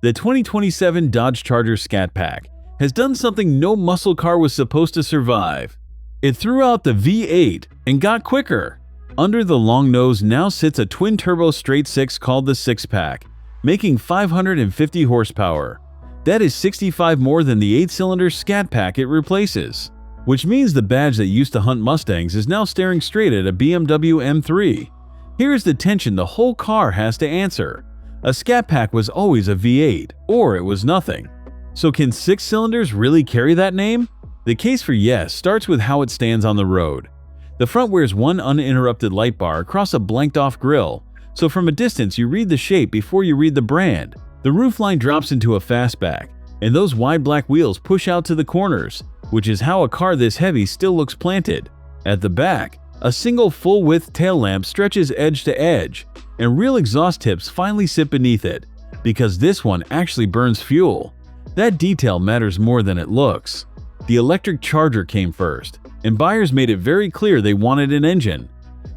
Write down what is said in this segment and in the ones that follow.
The 2027 Dodge Charger Scat Pack has done something no muscle car was supposed to survive. It threw out the V8 and got quicker. Under the long nose now sits a twin-turbo straight-six called the SIXPACK, making 550 horsepower. That is 65 more than the 8-cylinder Scat Pack it replaces, which means the badge that used to hunt Mustangs is now staring straight at a BMW M3. Here's the tension the whole car has to answer. A Scat Pack was always a V8, or it was nothing. So can 6 cylinders really carry that name? The case for yes starts with how it stands on the road. The front wears one uninterrupted light bar across a blanked-off grille, so from a distance you read the shape before you read the brand. The roofline drops into a fastback, and those wide black wheels push out to the corners, which is how a car this heavy still looks planted. At the back, a single full-width tail lamp stretches edge to edge, and real exhaust tips finally sit beneath it, because this one actually burns fuel. That detail matters more than it looks. The electric Charger came first, and buyers made it very clear they wanted an engine.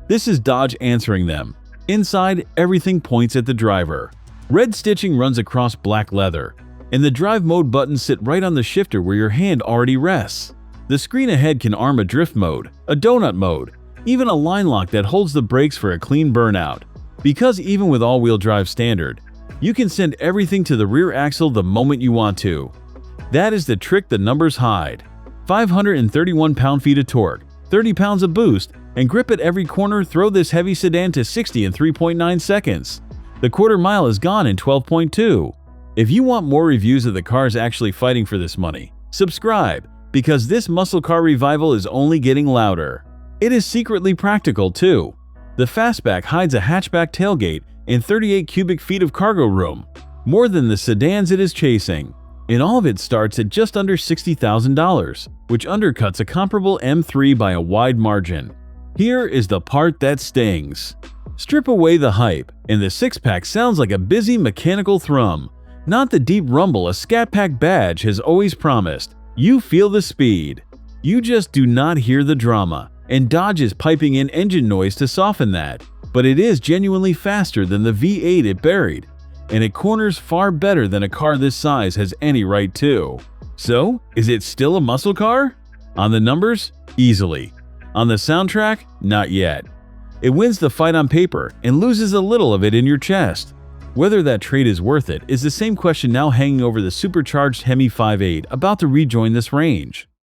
This is Dodge answering them. Inside, everything points at the driver. Red stitching runs across black leather, and the drive mode buttons sit right on the shifter where your hand already rests. The screen ahead can arm a drift mode, a donut mode, even a line lock that holds the brakes for a clean burnout. Because even with all-wheel drive standard, you can send everything to the rear axle the moment you want to. That is the trick the numbers hide. 531 pound-feet of torque, 30 pounds of boost, and grip at every corner throw this heavy sedan to 60 in 3.9 seconds. The quarter mile is gone in 12.2. If you want more reviews of the cars actually fighting for this money, subscribe, because this muscle car revival is only getting louder. It is secretly practical too. The fastback hides a hatchback tailgate and 38 cubic feet of cargo room, more than the sedans it is chasing. And all of it starts at just under $60,000, which undercuts a comparable M3 by a wide margin. Here is the part that stings. Strip away the hype, and the SIXPACK sounds like a busy mechanical thrum, not the deep rumble a Scat Pack badge has always promised. You feel the speed. You just do not hear the drama, and Dodge is piping in engine noise to soften that. But it is genuinely faster than the V8 it buried, and it corners far better than a car this size has any right to. So, is it still a muscle car? On the numbers? Easily. On the soundtrack? Not yet. It wins the fight on paper and loses a little of it in your chest. Whether that trade is worth it is the same question now hanging over the supercharged HEMI V8 about to rejoin this range.